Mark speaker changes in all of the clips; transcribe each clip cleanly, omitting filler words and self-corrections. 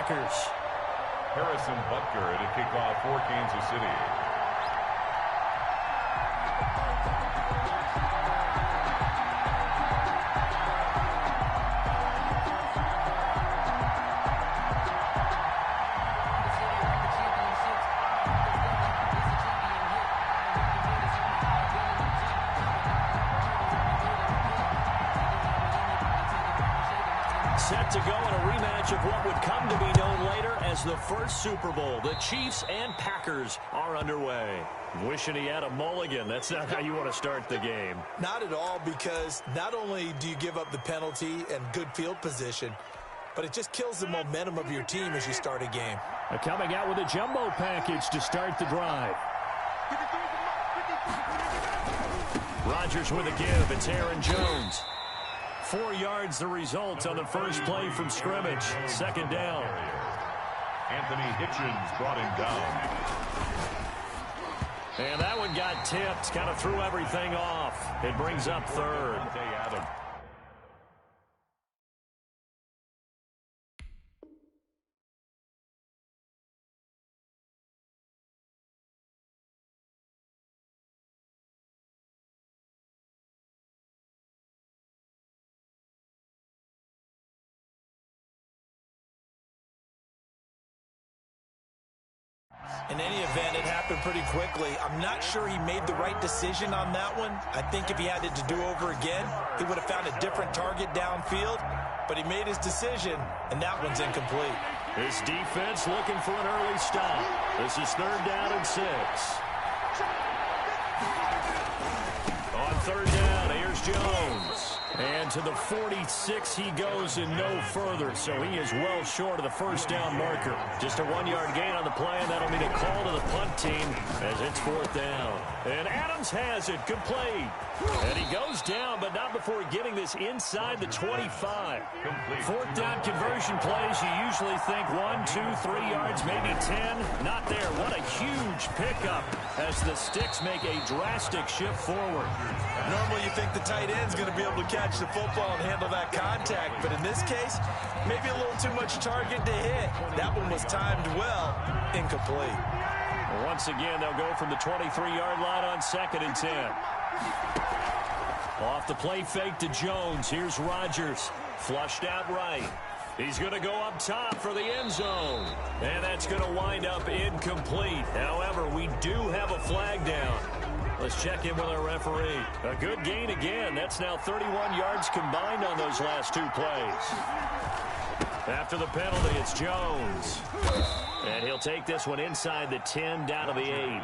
Speaker 1: Packers.
Speaker 2: Harrison Butker to kick off for Kansas City.
Speaker 1: Set to go in a rematch of what would come to be known later as the first Super Bowl. The Chiefs and Packers are underway. Wishing he had a mulligan. That's not how you want to start the game.
Speaker 3: Not at all, because not only do you give up the penalty and good field position, but it just kills the momentum of your team as you start a game.
Speaker 1: Coming out with a jumbo package to start the drive. Rodgers with a give. It's Aaron Jones. 4 yards the result on the first play from scrimmage. Second down.
Speaker 2: Anthony Hitchens brought him down.
Speaker 1: And that one got tipped. Kind of threw everything off. It brings up third.
Speaker 3: In any event, it happened pretty quickly. I'm not sure he made the right decision on that one. I think if he had it to do over again, he would have found a different target downfield. But he made his decision, and that one's incomplete.
Speaker 1: This defense looking for an early stop. This is third down and 6. On third down, here's Jones. And to the 46 he goes and no further, so he is well short of the first down marker. Just a 1-yard gain on the play, and that'll mean a call to the punt team as it's fourth down. And Adams has it, complete. And he goes down, but not before getting this inside the 25. Fourth down conversion plays, you usually think 1, 2, 3 yards, maybe 10. Not there. What a huge pickup as the Sticks make a drastic shift forward.
Speaker 3: Normally you think the tight end's going to be able to catch the football and handle that contact, but in this case, maybe a little too much target to hit. That one was timed well, incomplete.
Speaker 1: Once again, they'll go from the 23-yard line on 2nd and 10. Off the play fake to Jones. Here's Rodgers. Flushed out right. He's going to go up top for the end zone. And that's going to wind up incomplete. However, we do have a flag down. Let's check in with our referee. A good gain again. That's now 31 yards combined on those last 2 plays. After the penalty, it's Jones. And he'll take this one inside the 10, down to the 8.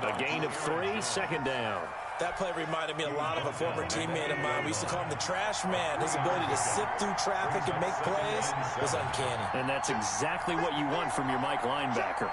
Speaker 1: A gain of 3, second down.
Speaker 3: That play reminded me a lot of a former teammate of mine. We used to call him the trash man. His ability to sift through traffic and make plays was uncanny.
Speaker 1: And that's exactly what you want from your Mike linebacker.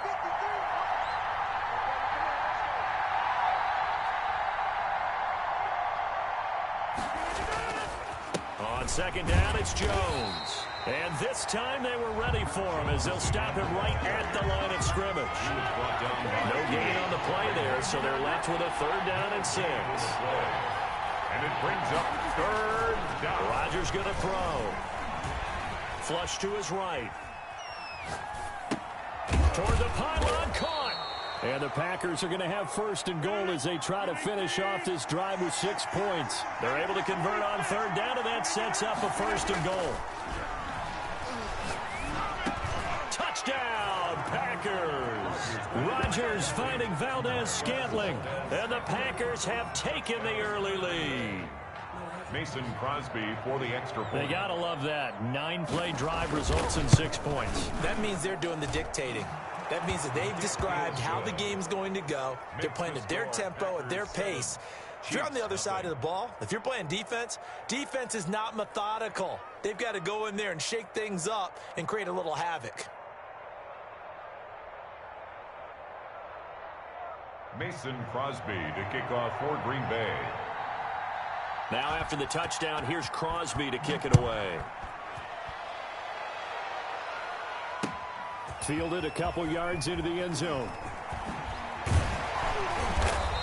Speaker 1: On second down, it's Jones. And this time they were ready for him as they'll stop him right at the line of scrimmage. No gain on the play there, so they're left with a third down and 6.
Speaker 2: And it brings up third down.
Speaker 1: Rodgers going to throw. Flush to his right. Toward the pylon, caught. And the Packers are going to have first and goal as they try to finish off this drive with 6 points. They're able to convert on third down, and that sets up a first and goal. Touchdown, Packers. Rodgers finding Valdez-Scantling, and the Packers have taken the early lead.
Speaker 2: Mason Crosby for the extra point.
Speaker 1: They got to love that. 9-play drive results in 6 points.
Speaker 3: That means they're doing the dictating. That means that they've described how the game's going to go. They're playing at their tempo, at their pace. If you're on the other side of the ball, if you're playing defense, defense is not methodical. They've got to go in there and shake things up and create a little havoc.
Speaker 2: Mason Crosby to kick off for Green Bay.
Speaker 1: Now after the touchdown, here's Crosby to kick it away. Fielded a couple yards into the end zone.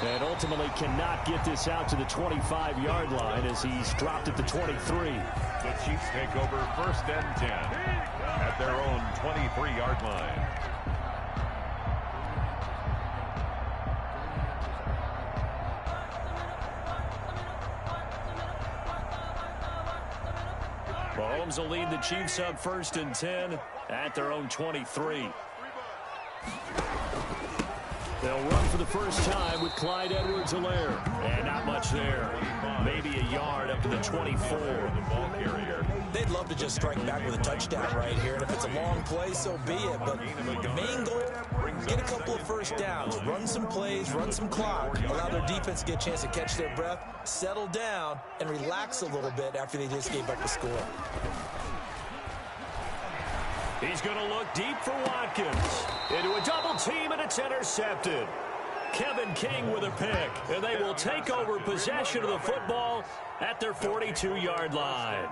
Speaker 1: And ultimately cannot get this out to the 25-yard line as he's dropped at the 23.
Speaker 2: The Chiefs take over first and 10 at at their own 23-yard line.
Speaker 1: Mahomes will lead the Chiefs up 1st and 10 at their own 23. They'll run for the first time with Clyde Edwards-Helaire. And not much there. Maybe a yard up to the 24.
Speaker 2: The ball carrier.
Speaker 3: They'd love to just strike back with a touchdown right here. And if it's a long play, so be it. But main goal, get a couple of first downs. Run some plays, run some clock. Allow their defense to get a chance to catch their breath, settle down, and relax a little bit after they just gave up the score.
Speaker 1: He's going to look deep for Watkins. Into a double team, and it's intercepted. Kevin King with a pick, and they will take over possession of the football at their 42-yard line.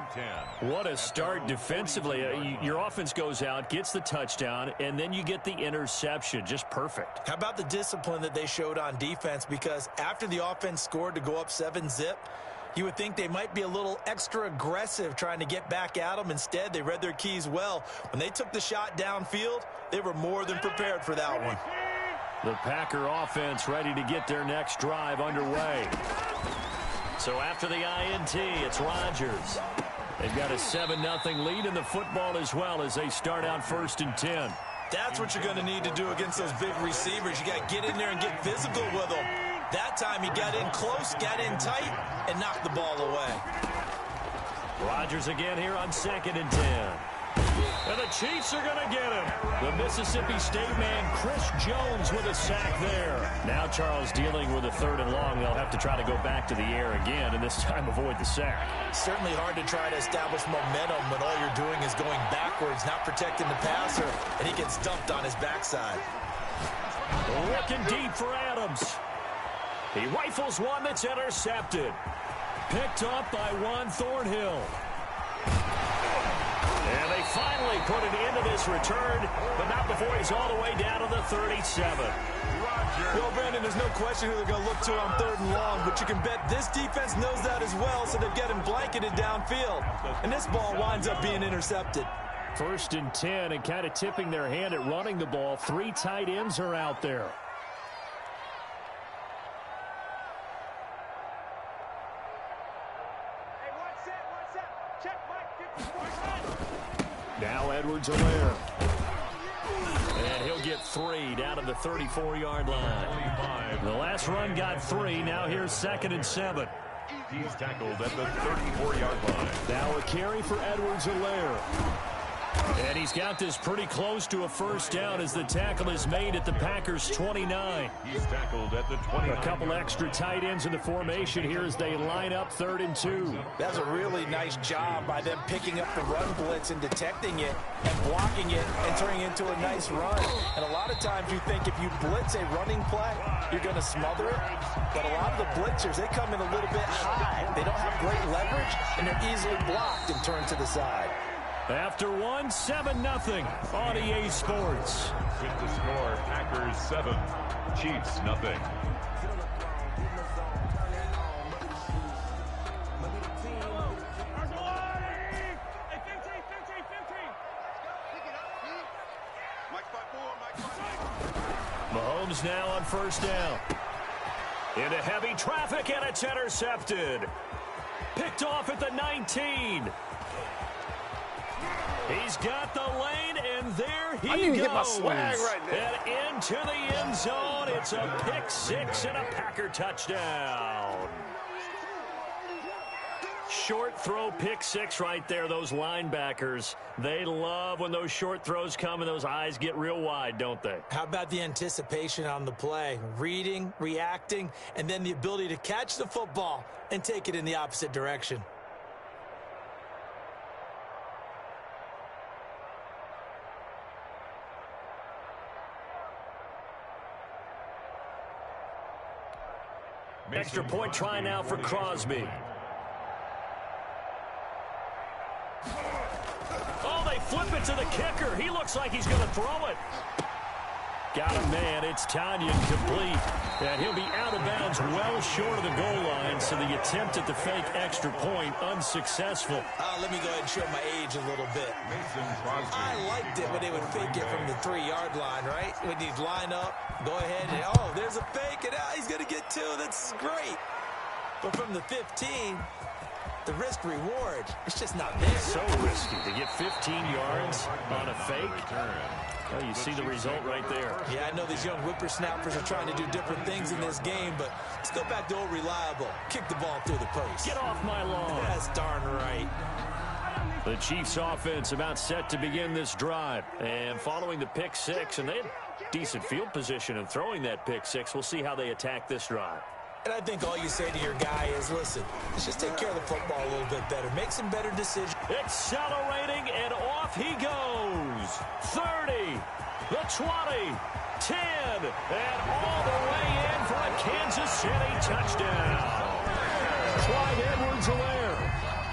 Speaker 1: What a start defensively. Your offense goes out, gets the touchdown, and then you get the interception. Just perfect.
Speaker 3: How about the discipline that they showed on defense? Because after the offense scored to go up 7-zip, you would think they might be a little extra aggressive trying to get back at them. Instead, they read their keys well. When they took the shot downfield, they were more than prepared for that one.
Speaker 1: The Packer offense ready to get their next drive underway. So after the INT, it's Rodgers. They've got a 7-0 lead in the football as well as they start out 1st and 10.
Speaker 3: That's what you're going to need to do against those big receivers. You got to get in there and get physical with them. That time he got in close, got in tight, and knocked the ball away.
Speaker 1: Rodgers again here on 2nd and 10. And the Chiefs are going to get him. The Mississippi State man, Chris Jones, with a sack there. Now Charles dealing with a 3rd and long. They'll have to try to go back to the air again, and this time avoid the sack.
Speaker 3: Certainly hard to try to establish momentum when all you're doing is going backwards, not protecting the passer, and he gets dumped on his backside.
Speaker 1: Looking deep for Adams. He rifles one that's intercepted. Picked up by Juan Thornhill. And they finally put an end to this return, but not before he's all the way down to the 37.
Speaker 3: Well, Brandon, there's no question who they're going to look to on 3rd and long, but you can bet this defense knows that as well, so they're getting blanketed downfield. And this ball winds up being intercepted.
Speaker 1: 1st and 10, and kind of tipping their hand at running the ball. 3 tight ends are out there. Now Edwards-Helaire. And he'll get 3 down to the 34-yard line. The last run got 3. Now here's 2nd and 7.
Speaker 2: He's tackled at the 34-yard line.
Speaker 1: Now a carry for Edwards-Helaire. And he's got this pretty close to a first down as the tackle is made at the Packers' 29.
Speaker 2: He's tackled at the 29.
Speaker 1: A couple extra tight ends in the formation here as they line up 3rd and 2.
Speaker 3: That's a really nice job by them picking up the run blitz and detecting it and blocking it and turning it into a nice run. And a lot of times you think if you blitz a running play, you're going to smother it. But a lot of the blitzers, they come in a little bit high. They don't have great leverage, and they're easily blocked and turned to the side.
Speaker 1: After 7-0 on EA Sports.
Speaker 2: With the score, Packers 7, Chiefs 0.
Speaker 1: Mahomes now on 1st down. Into heavy traffic, and it's intercepted. Picked off at the 19. He's got the lane, and there he goes.
Speaker 4: Hit my swag right there.
Speaker 1: And into the end zone. It's a pick-6 and a Packer touchdown. Short throw, pick-6 right there. Those linebackers, they love when those short throws come and those eyes get real wide, don't they?
Speaker 3: How about the anticipation on the play? Reading, reacting, and then the ability to catch the football and take it in the opposite direction.
Speaker 1: Extra point try now for Crosby. Oh, they flip it to the kicker. He looks like he's going to throw it. Got a man. It's Tanyan complete. And he'll be out of bounds well short of the goal line, so the attempt at the fake extra point unsuccessful.
Speaker 3: Let me go ahead and show my age a little bit. I liked it when they would fake it from the 3-yard line, right? When you'd line up, go ahead, and oh, there's a fake, and he's going to get 2. That's great. But from the 15, the risk-reward, it's just not there.
Speaker 1: So risky to get 15 yards on a fake. Well, you see the result right there.
Speaker 3: Yeah, I know these young whippersnappers are trying to do different things in this game, but let's go back to old reliable. Kick the ball through the post.
Speaker 1: Get off my lawn.
Speaker 3: That's darn right.
Speaker 1: The Chiefs offense about set to begin this drive. And following the pick 6, and they had decent field position in throwing that pick 6. We'll see how they attack this drive.
Speaker 3: And I think all you say to your guy is, listen, let's just take care of the football a little bit better. Make some better decisions.
Speaker 1: Accelerating, and off he goes. 30, the 20, 10, and all the way in for a Kansas City touchdown. Clyde Edwards-Helaire,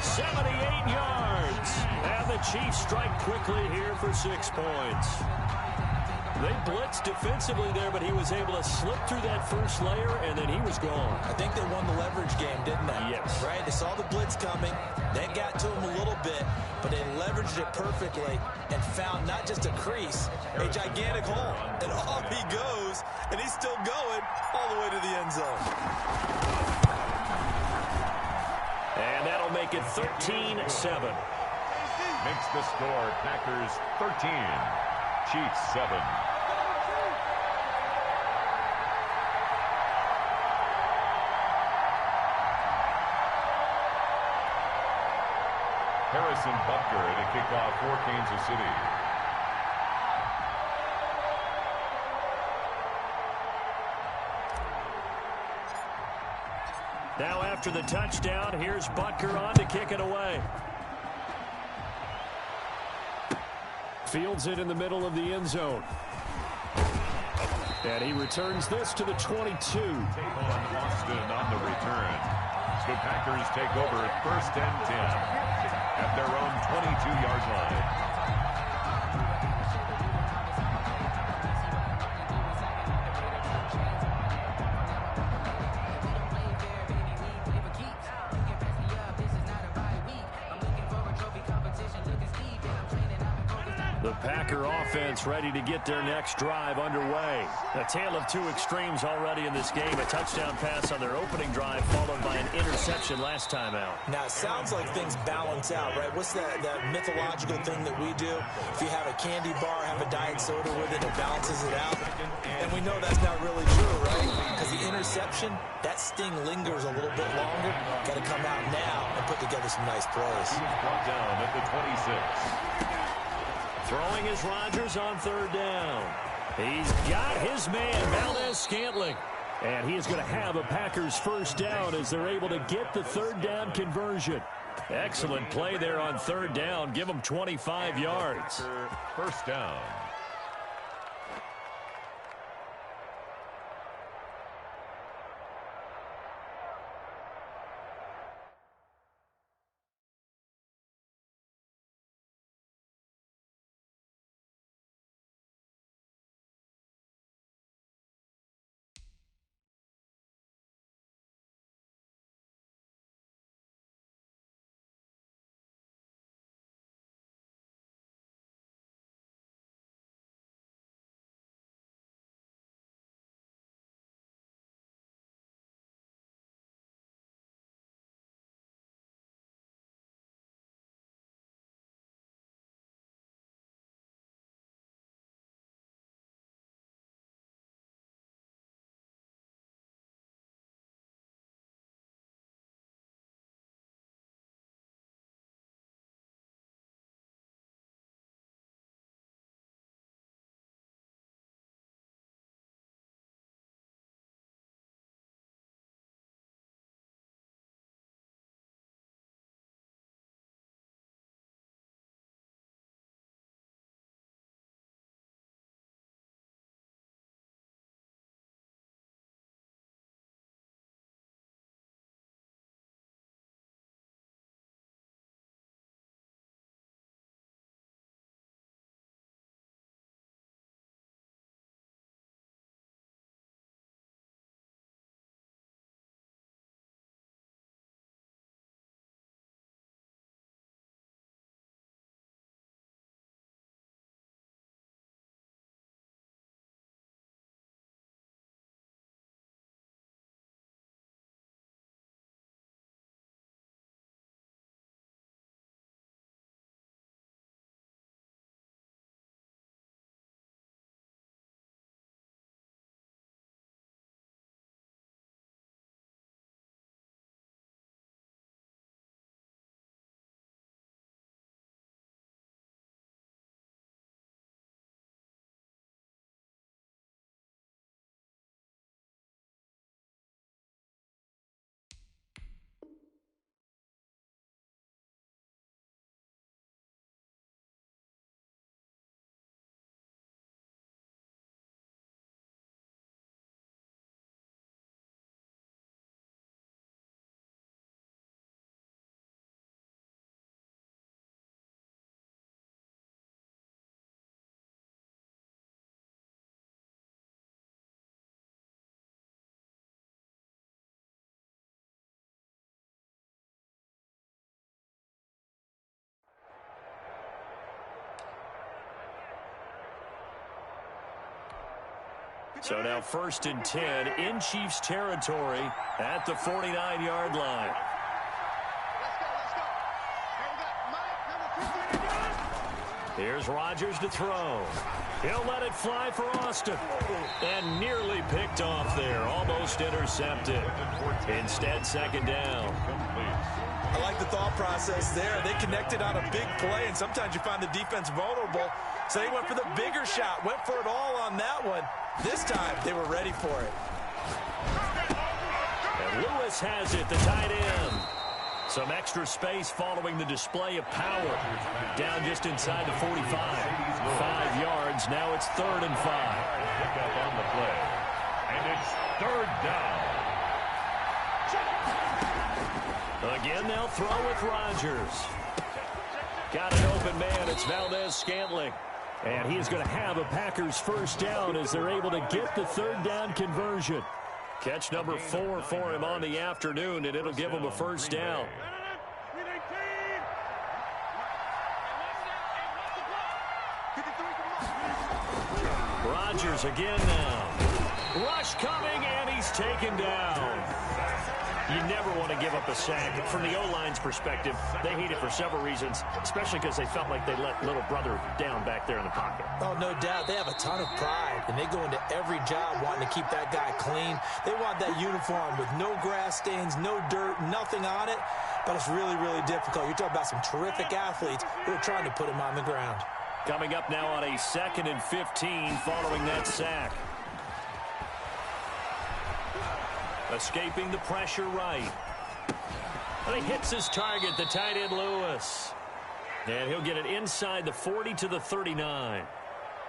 Speaker 1: 78 yards. And the Chiefs strike quickly here for 6 points. They blitzed defensively there, but he was able to slip through that first layer, and then he was gone.
Speaker 3: I think they won the leverage game, didn't they?
Speaker 1: Yes.
Speaker 3: Right? They saw the blitz coming. That got to him a little bit, but they leveraged it perfectly and found not just a crease, a gigantic hole. And off he goes, and he's still going all the way to the end zone.
Speaker 1: And that'll make it 13-7.
Speaker 2: Makes the score Packers 13, Chiefs 7. Harrison Butker to kick off for Kansas City.
Speaker 1: Now after the touchdown, here's Butker on to kick it away. Fields it in the middle of the end zone. And he returns this to the 22.
Speaker 2: Take on Austin on the return. The Packers take over 1st and 10 at their own 22-yard line.
Speaker 1: The Packer offense ready to get their next drive underway. A tale of 2 extremes already in this game. A touchdown pass on their opening drive followed by an interception last time out.
Speaker 3: Now, it sounds like things balance out, right? What's that mythological thing that we do? If you have a candy bar, have a diet soda with it, it balances it out. And we know that's not really true, right? Because the interception, that sting lingers a little bit longer. Got to come out now and put together some nice plays.
Speaker 2: He's brought down at the 26.
Speaker 1: Throwing is Rodgers on 3rd down. He's got his man, Valdez-Scantling. And he is going to have a Packers 1st down as they're able to get the 3rd down conversion. Excellent play there on 3rd down. Give them 25 yards.
Speaker 2: 1st down.
Speaker 1: So now 1st and 10 in Chiefs territory at the 49-yard line. Here's Rodgers to throw. He'll let it fly for Austin. And nearly picked off there. Almost intercepted. Instead, 2nd down.
Speaker 3: I like the thought process there. They connected on a big play, and sometimes you find the defense vulnerable. So they went for the bigger shot, went for it all on that one. This time, they were ready for it.
Speaker 1: And Lewis has it, the tight end. Some extra space following the display of power. Down just inside the 45. 5 yards. Now it's 3rd and 5.
Speaker 2: Pick up on the play. And it's 3rd down.
Speaker 1: Again, they'll throw with Rodgers. Got an open man. It's Valdez-Scantling. And he is going to have a Packers 1st down as they're able to get the 3rd down conversion. Catch number 4 for him on the afternoon, and it'll give him a 1st down. Rodgers again now. Rush coming, and he's taken down. You never want to give up a sack. From the O-line's perspective, they hate it for several reasons, especially because they felt like they let little brother down back there in the pocket.
Speaker 3: Oh, no doubt. They have a ton of pride, and they go into every job wanting to keep that guy clean. They want that uniform with no grass stains, no dirt, nothing on it, but it's really, really difficult. You're talking about some terrific athletes who are trying to put him on the ground.
Speaker 1: Coming up now on a 2nd and 15 following that sack. Escaping the pressure right. And he hits his target, the tight end Lewis. And he'll get it inside the 40 to the 39.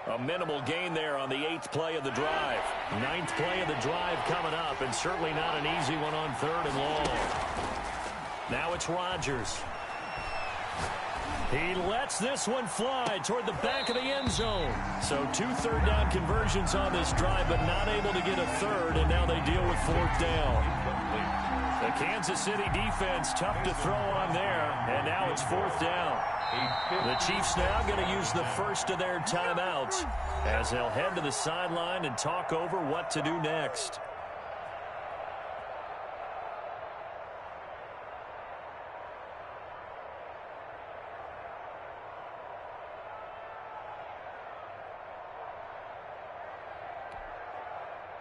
Speaker 1: A minimal gain there on the 8th play of the drive. 9th play of the drive coming up, and certainly not an easy one on 3rd and long. Now it's Rodgers. He lets this one fly toward the back of the end zone. So 2 3rd down conversions on this drive, but not able to get a 3rd, and now they deal with 4th down. The Kansas City defense tough to throw on there, and now it's 4th down. The Chiefs now going to use the first of their timeouts as they'll head to the sideline and talk over what to do next.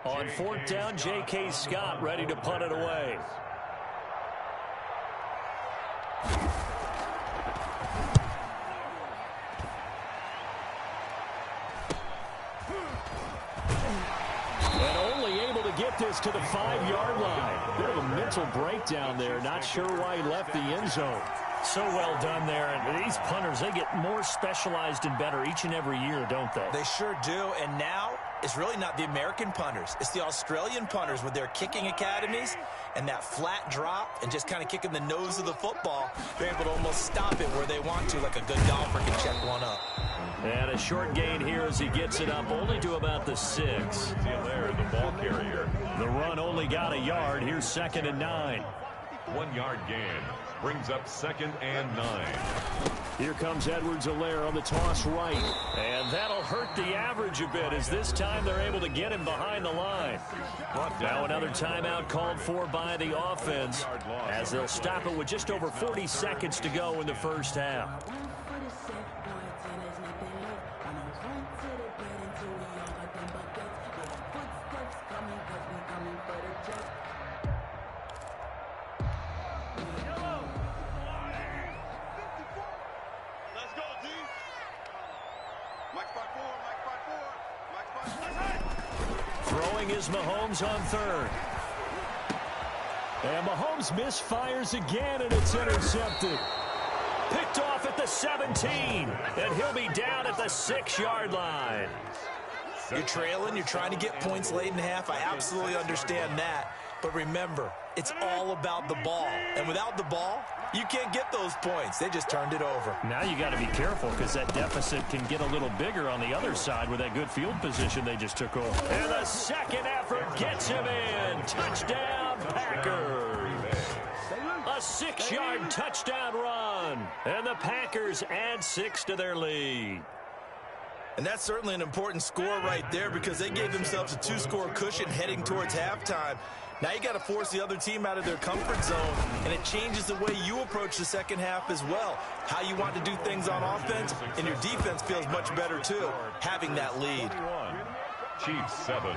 Speaker 1: On 4th down, J.K. Scott ready to punt it away. And only able to get this to the 5-yard line. Bit of a mental breakdown there. Not sure why he left the end zone. So well done there. And these punters, they get more specialized and better each and every year, don't they?
Speaker 3: They sure do. And now it's really not the American punters. It's the Australian punters with their kicking academies and that flat drop and just kind of kicking the nose of the football. They're able to almost stop it where they want to, like a good golfer can check one up.
Speaker 1: And a short gain here as he gets it up only to about the 6.
Speaker 2: There, the ball carrier.
Speaker 1: The run only got a yard. Here's 2nd and 9.
Speaker 2: 1-yard gain brings up 2nd and 9.
Speaker 1: Here comes Edwards-Helaire on the toss right. And that'll hurt the average a bit as this time they're able to get him behind the line. Now another timeout called for by the offense as they'll stop it with just over 40 seconds to go in the first half. Throwing is Mahomes on 3rd. And Mahomes misfires again, and it's intercepted. Picked off at the 17, and he'll be down at the 6-yard line.
Speaker 3: You're trailing, you're trying to get points late in half. I absolutely understand that. But remember, it's all about the ball. And without the ball, you can't get those points. They just turned it over.
Speaker 1: Now you got to be careful because that deficit can get a little bigger on the other side with that good field position they just took over. And the second effort gets him in. Touchdown, Packers. A 6-yard touchdown run. And the Packers add 6 to their lead.
Speaker 3: And that's certainly an important score right there because they gave themselves a 2-score cushion heading towards halftime. Now you got to force the other team out of their comfort zone, and it changes the way you approach the second half as well. How you want to do things on offense, and your defense feels much better too, having that lead.
Speaker 2: Chiefs 7.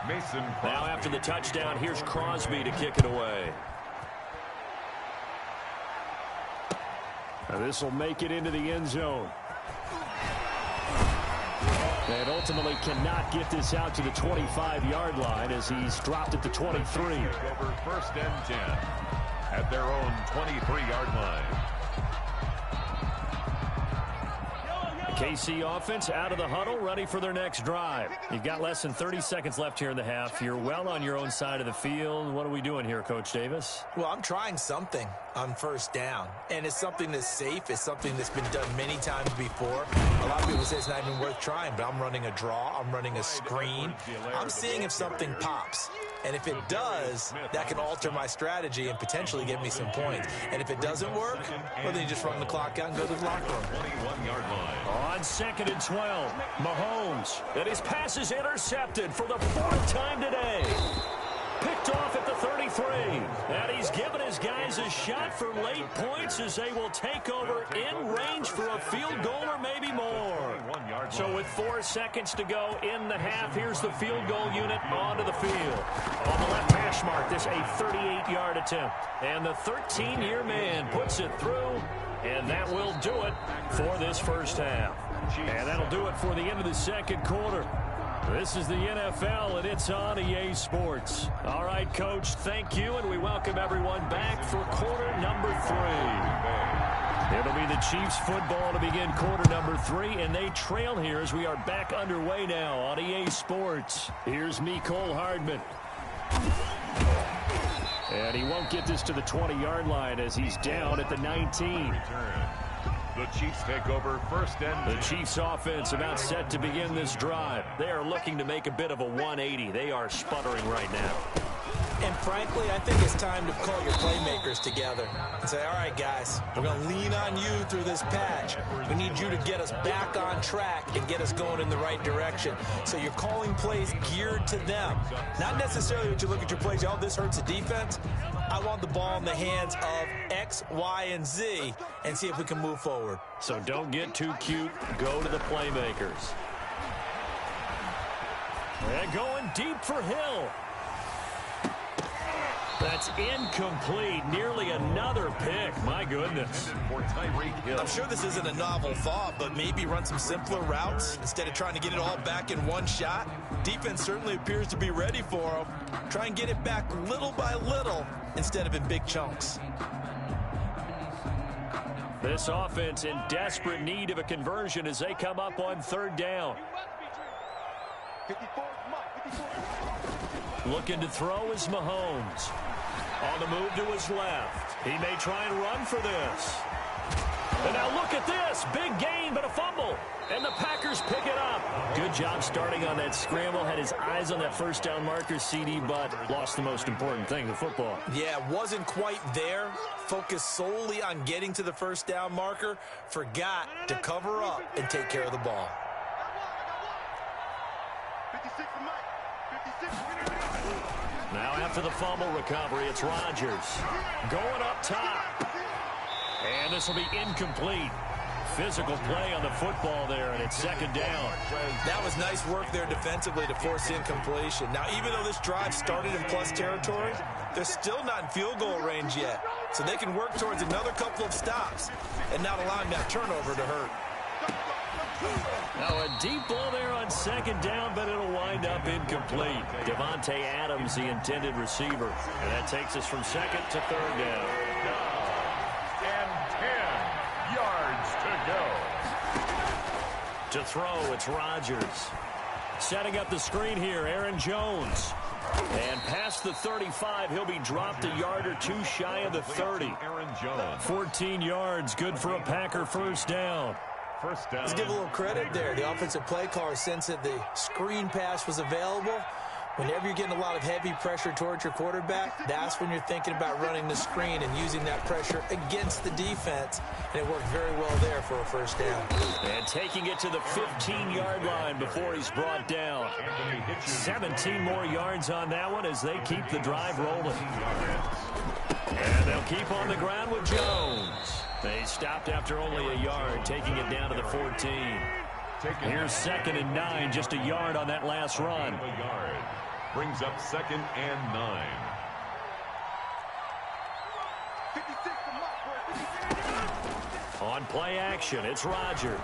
Speaker 2: Mason Crosby.
Speaker 1: Now after the touchdown, here's Crosby to kick it away. And this will make it into the end zone. And ultimately cannot get this out to the 25-yard line as he's dropped at the 23.
Speaker 2: Over 1st and 10 at their own 23-yard line.
Speaker 1: The KC offense out of the huddle, ready for their next drive. You've got less than 30 seconds left here in the half. You're well on your own side of the field. What are we doing here, Coach Davis?
Speaker 3: Well, I'm trying something on 1st down, and it's something that's safe. It's something that's been done many times before. A lot of people say it's not even worth trying, but I'm running a draw. I'm running a screen. I'm seeing if something pops. And if it does, that can alter my strategy and potentially get me some points. And if it doesn't work, well, then you just run the clock out and go to the locker room.
Speaker 2: 21-yard line.
Speaker 1: On 2nd and 12, Mahomes. And his pass is intercepted for the 4th time today. Picked off at the 33. And he's given his guys a shot for late points as they will take over in range for a field goal or maybe more. So with 4 seconds to go in the half, here's the field goal unit onto the field. On the left hash mark, this a 38-yard attempt. And the 13-year man puts it through, and that will do it for this first half. And that'll do it for the end of the second quarter. This is the NFL, and it's on EA Sports. All right, Coach, thank you, and we welcome everyone back for quarter number 3. It'll be the Chiefs football to begin quarter number 3, and they trail here as we are back underway now on EA Sports. Here's Mecole Hardman. And he won't get this to the 20-yard line as he's down at the 19.
Speaker 2: The Chiefs take over 1st and 10.
Speaker 1: The Chiefs offense about set to begin this drive. They are looking to make a bit of a 180. They are sputtering right now.
Speaker 3: And frankly, I think it's time to call your playmakers together and say, all right, guys, we're going to lean on you through this patch. We need you to get us back on track and get us going in the right direction. So you're calling plays geared to them. Not necessarily what you look at your plays, oh, this hurts the defense. I want the ball in the hands of X, Y, and Z and see if we can move forward.
Speaker 1: So don't get too cute. Go to the playmakers. And going deep for Hill. That's incomplete. Nearly another pick. My goodness.
Speaker 2: For Tyreek Hill.
Speaker 3: I'm sure this isn't a novel thought, but maybe run some simpler routes instead of trying to get it all back in one shot. Defense certainly appears to be ready for him. Try and get it back little by little instead of in big chunks.
Speaker 1: This offense in desperate need of a conversion as they come up on 3rd down. Looking to throw is Mahomes. On the move to his left. He may try and run for this. And now look at this. Big gain, but a fumble. And the Packers pick it up. Good job starting on that scramble. Had his eyes on that 1st down marker, CD, but lost the most important thing, the football.
Speaker 3: Yeah, wasn't quite there. Focused solely on getting to the 1st down marker. Forgot to cover up and take care of the ball.
Speaker 1: Now after the fumble recovery, it's Rodgers. Going up top. And this will be incomplete. Physical play on the football there, and it's 2nd down.
Speaker 3: That was nice work there defensively to force incompletion. Now, even though this drive started in plus territory, they're still not in field goal range yet. So they can work towards another couple of stops and not allowing that turnover to hurt.
Speaker 1: Now a deep ball there on 2nd down, but it'll wind up incomplete. Devontae Adams, the intended receiver. And that takes us from 2nd to 3rd down.
Speaker 2: And 10 yards to go.
Speaker 1: To throw, it's Rodgers. Setting up the screen here, Aaron Jones. And past the 35, he'll be dropped a yard or two shy of the 30.
Speaker 2: Aaron Jones.
Speaker 1: 14 yards, good for a Packer 1st down.
Speaker 2: 1st down.
Speaker 3: Let's give a little credit there. The offensive play caller, since that the screen pass was available, Whenever you're getting a lot of heavy pressure towards your quarterback, that's when you're thinking about running the screen and using that pressure against the defense. And it worked very well there for a first down.
Speaker 1: And taking it to the 15-yard line before he's brought down. 17 more yards on that one as they keep the drive rolling. And they'll keep on the ground with Jones. They stopped after only a yard, taking it down to the 14. Here's 2nd and 9, just a yard on that last run.
Speaker 2: Brings up 2nd and 9.
Speaker 1: On play action, it's Rodgers.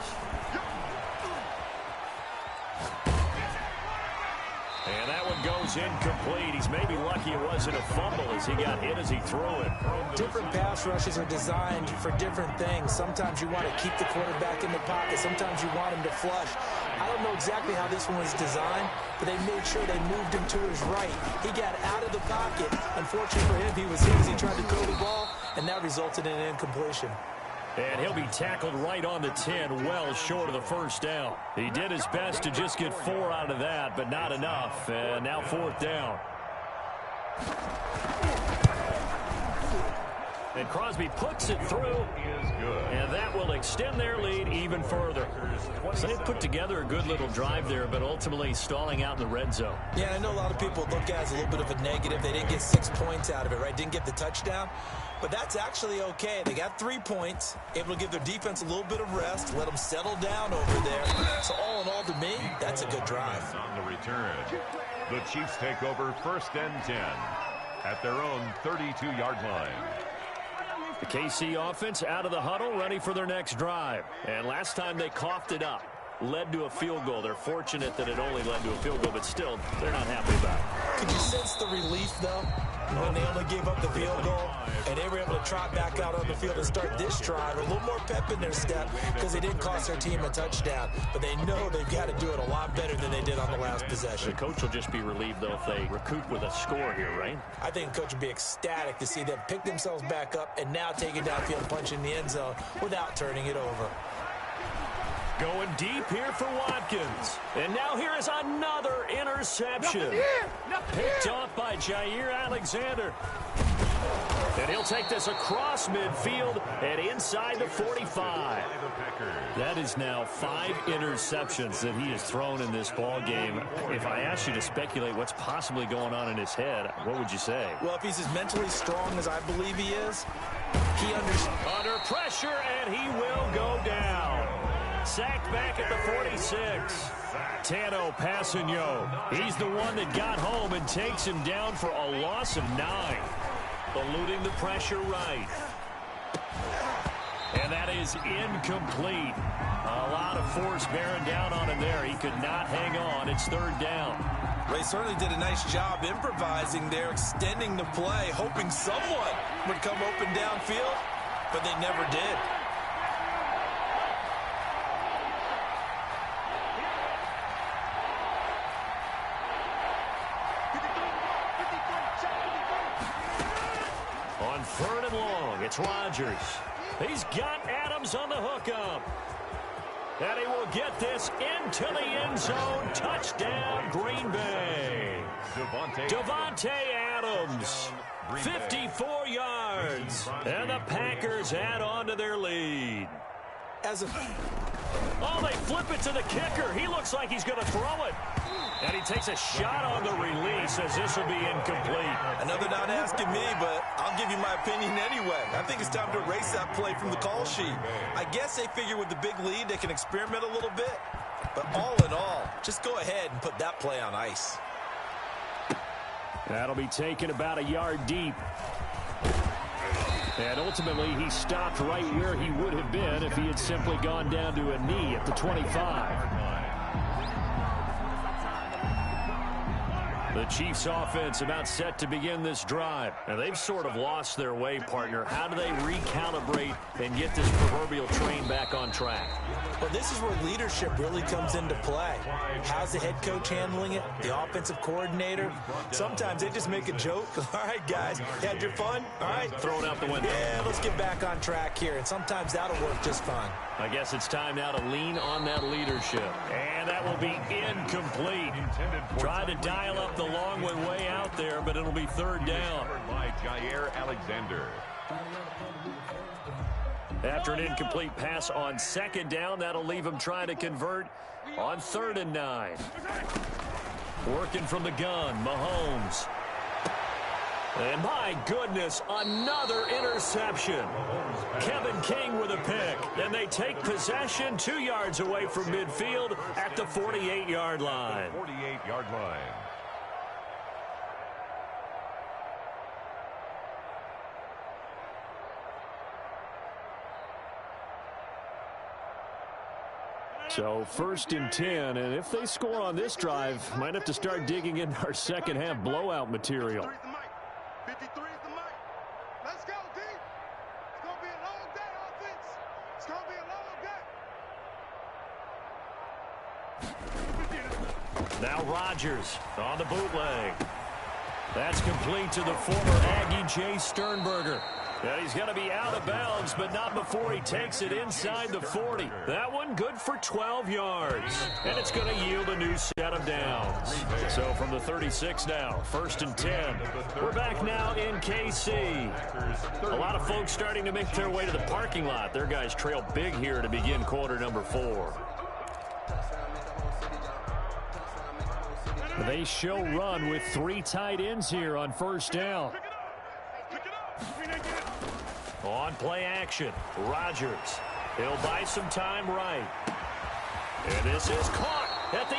Speaker 1: And that one goes incomplete. He's maybe lucky it wasn't a fumble as he got hit as he threw it.
Speaker 3: Different pass rushes are designed for different things. Sometimes you want to keep the quarterback in the pocket. Sometimes you want him to flush. I don't know exactly how this one was designed, but they made sure they moved him to his right. He got out of the pocket. Unfortunately for him, he was hit as he tried to throw the ball, and that resulted in an incompletion.
Speaker 1: And he'll be tackled right on the 10, well short of the first down. He did his best to just get 4 out of that, but not enough. And now 4th down. And Crosby puts it through, and that will extend their lead even further. So they put together a good little drive there, but ultimately stalling out in the red zone.
Speaker 3: Yeah, I know a lot of people look at it as a little bit of a negative. They didn't get 6 points out of it, right? Didn't get the touchdown. But that's actually okay. They got 3 points, able to give their defense a little bit of rest, let them settle down over there. So all in all, to me, that's a good drive.
Speaker 2: On the return, the Chiefs take over 1st and 10 at their own 32-yard line.
Speaker 1: The KC offense out of the huddle, ready for their next drive. And last time they coughed it up, led to a field goal. They're fortunate that it only led to a field goal, but still, they're not happy about it.
Speaker 3: Could you sense the relief, though, when they only gave up the field goal and they were able to trot back out on the field and start this drive? A little more pep in their step because they didn't cost their team a touchdown, but they know they've got to do it a lot better than they did on the last possession.
Speaker 1: The coach will just be relieved, though, if they recoup with a score here, right?
Speaker 3: I think the coach would be ecstatic to see them pick themselves back up and now take it downfield and punch in the end zone without turning it over.
Speaker 1: Going deep here for Watkins. And now here is another interception. Picked off by Jair Alexander. And he'll take this across midfield and inside the 45. That is now 5 interceptions that he has thrown in this ball game. If I asked you to speculate what's possibly going on in his head, what would you say?
Speaker 3: Well, if he's as mentally strong as I believe he is, he understands.
Speaker 1: Under pressure, and he will go down. Sacked back at the 46. Tano Passigno. He's the one that got home and takes him down for a loss of 9. Eluding the pressure right. And that is incomplete. A lot of force bearing down on him there. He could not hang on. It's 3rd down.
Speaker 3: They certainly did a nice job improvising there, extending the play, hoping someone would come open downfield, but they never did.
Speaker 1: On 3rd and long, it's Rodgers. He's got Adams on the hookup. And he will get this into the end zone. Touchdown, Green Bay. Davante Adams, 54 yards. And the Packers add on to their lead. Oh, they flip it to the kicker. He looks like he's going to throw it. And he takes a shot on the release as this will be incomplete.
Speaker 3: Another not asking me, but I'll give you my opinion anyway. I think it's time to erase that play from the call sheet. I guess they figure with the big lead they can experiment a little bit. But all in all, just go ahead and put that play on ice.
Speaker 1: That'll be taken about a yard deep. And ultimately, he stopped right where he would have been if he had simply gone down to a knee at the 25. The Chiefs offense about set to begin this drive. And they've sort of lost their way, partner. How do they recalibrate and get this proverbial train back on track?
Speaker 3: Well, this is where leadership really comes into play. How's the head coach handling it? The offensive coordinator? Sometimes they just make a joke. All right, guys, you had your fun? All right.
Speaker 1: Throw it out the window.
Speaker 3: Yeah, let's get back on track here. And sometimes that'll work just fine.
Speaker 1: I guess it's time now to lean on that leadership. And that will be incomplete. Trying to dial up the long one way out there, but it'll be third down.
Speaker 2: By Jair Alexander.
Speaker 1: After an incomplete pass on second down, that'll leave him trying to convert on 3rd and 9. Working from the gun, Mahomes. And my goodness, another interception. Kevin King with a pick. And they take possession 2 yards away from midfield at the 48-yard line.
Speaker 2: 48-yard line.
Speaker 1: So 1st and 10, and if they score on this drive, might have to start digging in our second half blowout material.
Speaker 4: 53 is the mic. Let's go, D. It's going to be a long day, offense. It's going to be a long day.
Speaker 1: Now Rodgers on the bootleg. That's complete to the former Aggie Jay Sternberger. And he's going to be out of bounds, but not before he takes it inside the 40. That one good for 12 yards. And it's going to yield a new set of downs. So from the 36 now, 1st and 10. We're back now in KC. A lot of folks starting to make their way to the parking lot. Their guys trail big here to begin quarter number 4. They show run with 3 tight ends here on 1st down. On play action, Rodgers. He'll buy some time right. And this is caught at the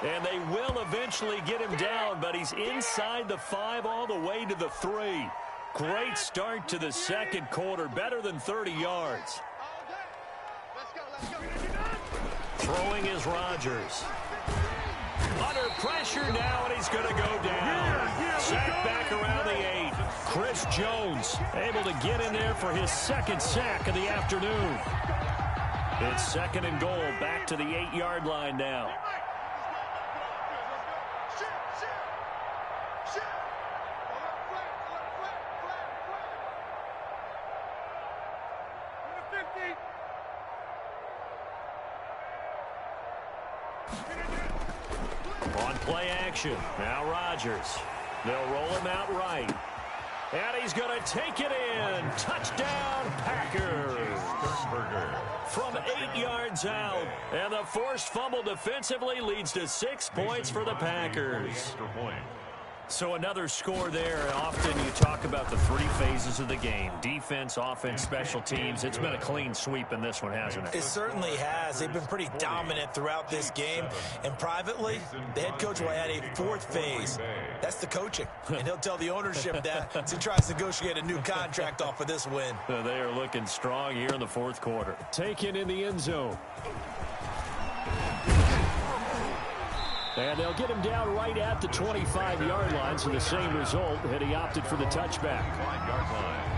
Speaker 1: 8. And they will eventually get him down, but he's inside the 5 all the way to the 3. Great start to the second quarter, better than 30 yards. Throwing is Rodgers. Under pressure now, and he's going to go down. Sacked back around the 8. Chris Jones able to get in there for his 2nd sack of the afternoon. It's 2nd and goal, back to the 8-yard line now. On play action, now Rodgers. They'll roll him out right. And he's going to take it in. Touchdown, Packers. From 8 yards out. And the forced fumble defensively leads to 6 points for the Packers. So another score there. Often you talk about the 3 phases of the game. Defense, offense, special teams. It's been a clean sweep in this one, hasn't it?
Speaker 3: It certainly has. They've been pretty dominant throughout this game. And privately, the head coach will add a 4th phase. That's the coaching. And he'll tell the ownership that as he tries to negotiate a new contract off of this win.
Speaker 1: They are looking strong here in the 4th quarter. Taken in the end zone. And they'll get him down right at the 25-yard line, so the same result, and he opted for the touchback.
Speaker 2: 5-yard line.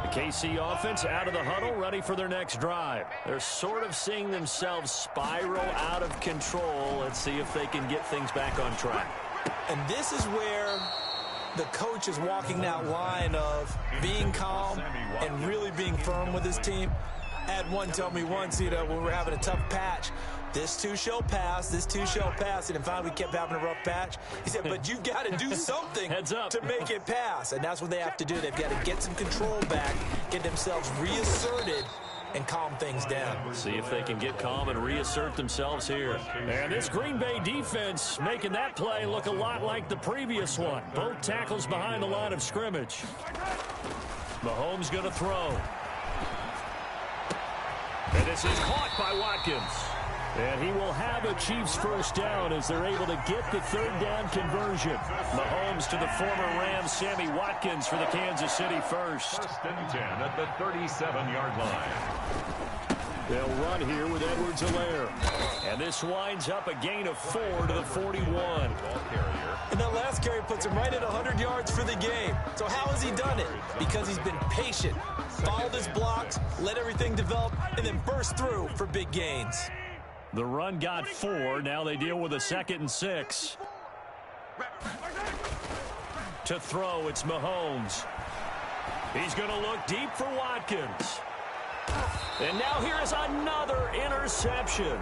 Speaker 1: The KC offense out of the huddle, ready for their next drive. They're sort of seeing themselves spiral out of control. Let's see if they can get things back on track.
Speaker 3: And this is where the coach is walking that line of being calm and really being firm with his team. I had one tell me once, when we were having a tough patch, this too shall pass, this too shall pass. And finally we kept having a rough patch. He said, but you've got to do something to make it pass. And that's what they have to do. They've got to get some control back, get themselves reasserted, and calm things down.
Speaker 1: See if they can get calm and reassert themselves here. And this Green Bay defense making that play look a lot like the previous one. Both tackles behind the line of scrimmage. Mahomes going to throw. And this is caught by Watkins. And he will have a Chiefs first down as they're able to get the 3rd down conversion. Mahomes to the former Rams, Sammy Watkins for the Kansas City first.
Speaker 2: 1st and 10 at the 37-yard line.
Speaker 1: They'll run here with Edwards-Helaire. And this winds up a gain of 4 to the 41.
Speaker 3: And that last carry puts him right at 100 yards for the game. So how has he done it? Because he's been patient, followed his blocks, let everything develop, and then burst through for big gains.
Speaker 1: The run got 4. Now they deal with a 2nd and 6. To throw, it's Mahomes. He's going to look deep for Watkins. And now here is another interception.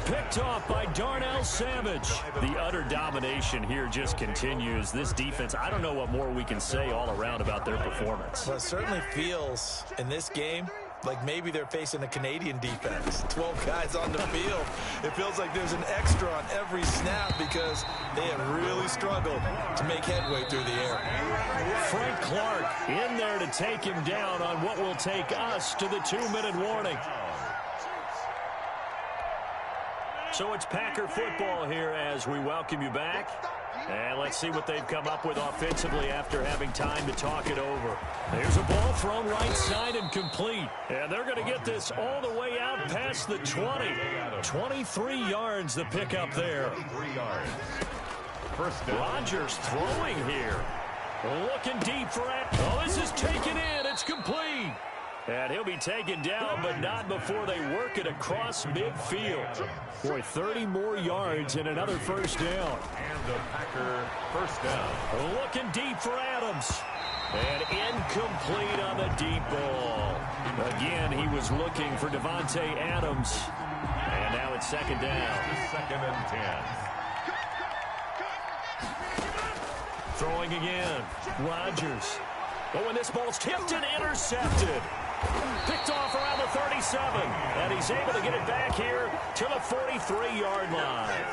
Speaker 1: Picked off by Darnell Savage. The utter domination here just continues. This defense, I don't know what more we can say all around about their performance.
Speaker 3: Well, it certainly feels in this game like maybe they're facing a Canadian defense. 12 guys on the field. It feels like there's an extra on every snap because they have really struggled to make headway through the air.
Speaker 1: Frank Clark in there to take him down on what will take us to the 2-minute warning. So it's Packer football here as we welcome you back. And let's see what they've come up with offensively after having time to talk it over. There's a ball thrown right side and complete. And they're going to get this all the way out past the 20. 23 yards the pickup there.
Speaker 2: 3 yards. First down.
Speaker 1: Rodgers throwing here. Looking deep for it. Oh, this is taken in. It's complete. And he'll be taken down, but not before they work it across midfield. Boy, 30 more yards and another first down.
Speaker 2: And the Packer first down.
Speaker 1: Looking deep for Adams. And incomplete on the deep ball. Again, he was looking for Devontae Adams. And now it's second down.
Speaker 2: Second and 10.
Speaker 1: Throwing again. Rodgers. Oh, and this ball's tipped and intercepted. Picked off around the 37. And he's able to get it back here to the 43-yard line.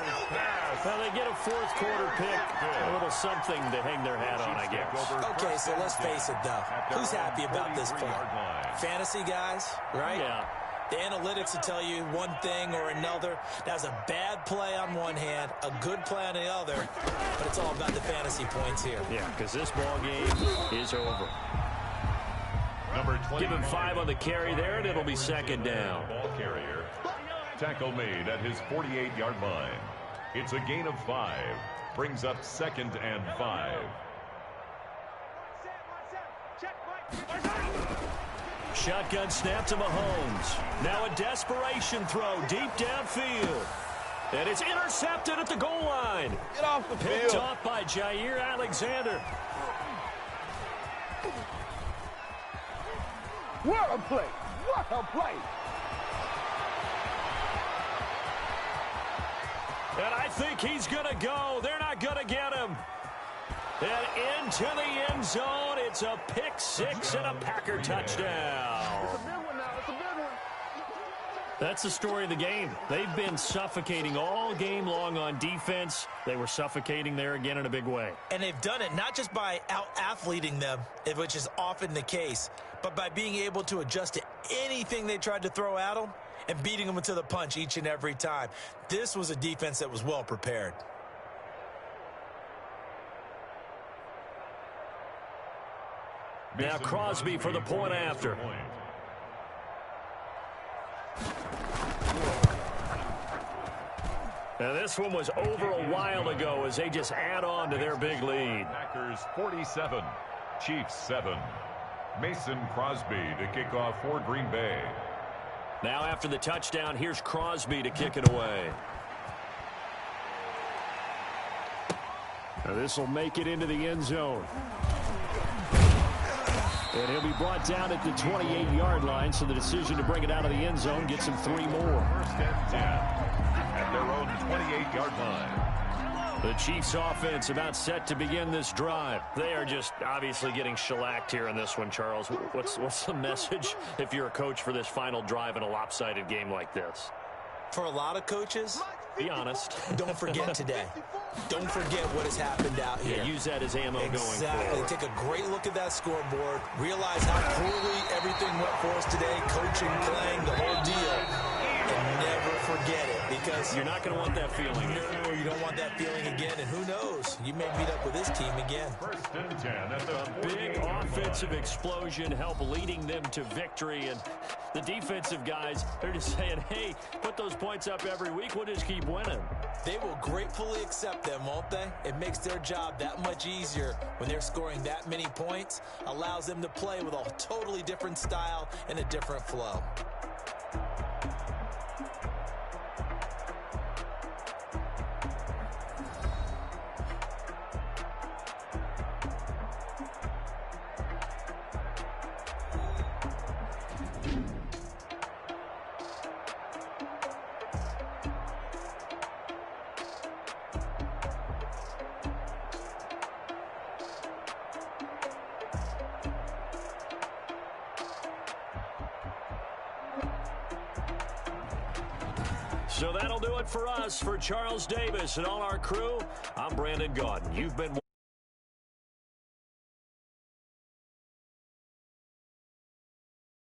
Speaker 1: Well, they get a fourth quarter pick. A little something to hang their hat on, I guess.
Speaker 3: Okay, so let's face it, though. Who's happy about this play? Fantasy guys, right?
Speaker 1: Yeah.
Speaker 3: The analytics will tell you one thing or another. That's a bad play on one hand, a good play on the other, but it's all about the fantasy points here.
Speaker 1: Yeah, because this ball game is over.
Speaker 2: Number 20.
Speaker 1: Give him 5 on the carry there, and it'll be second down.
Speaker 2: Ball carrier. Tackle made at his 48-yard line. It's a gain of 5. Brings up second and 5.
Speaker 1: Shotgun snap to Mahomes. Now a desperation throw deep downfield. And it's intercepted at the goal line.
Speaker 4: Get off the field.
Speaker 1: Picked off by Jair Alexander.
Speaker 4: What a play. What a play.
Speaker 1: And I think he's going to go. They're not going to get him. And into the end zone, it's a pick six and a Packer touchdown.
Speaker 4: It's a big one now. It's a big one.
Speaker 1: That's the story of the game. They've been suffocating all game long on defense. They were suffocating there again in a big way.
Speaker 3: And they've done it not just by out-athleting them, which is often the case, but by being able to adjust to anything they tried to throw at them and beating them to the punch each and every time. This was a defense that was well prepared.
Speaker 1: Now Crosby for the point after. Now this one was over a while ago as they just add on to their big lead.
Speaker 2: Packers 47, Chiefs 7. Mason Crosby to kick off for Green Bay.
Speaker 1: Now after the touchdown, here's Crosby to kick it away. Now this will make it into the end zone. And he'll be brought down at the 28-yard line, so the decision to bring it out of the end zone gets him 3 more.
Speaker 2: First and 10 at their own 28-yard line.
Speaker 1: The Chiefs offense about set to begin this drive. They are just obviously getting shellacked here in this one, Charles. What's the message if you're a coach for this final drive in a lopsided game like this?
Speaker 3: For a lot of coaches,
Speaker 1: be honest.
Speaker 3: Don't forget today. Don't forget what has happened out here.
Speaker 1: Yeah, use that as ammo going
Speaker 3: Exactly.
Speaker 1: forward.
Speaker 3: Take a great look at that scoreboard. Realize how poorly everything went for us today. Coaching, playing, the whole deal. And never forget it because
Speaker 1: you're not going to want that feeling.
Speaker 3: No, you don't want that feeling again. And who knows? You may meet up with this team again.
Speaker 2: First and 10 at the
Speaker 1: A big offensive explosion help leading them to victory. And the defensive guys, they're just saying, hey, put those points up every week. We'll just keep winning.
Speaker 3: They will gratefully accept them, won't they? It makes their job that much easier when they're scoring that many points. Allows them to play with a totally different style and a different flow.
Speaker 1: So that'll do it for us. For Charles Davis and all our crew, I'm Brandon Gaudin. You've been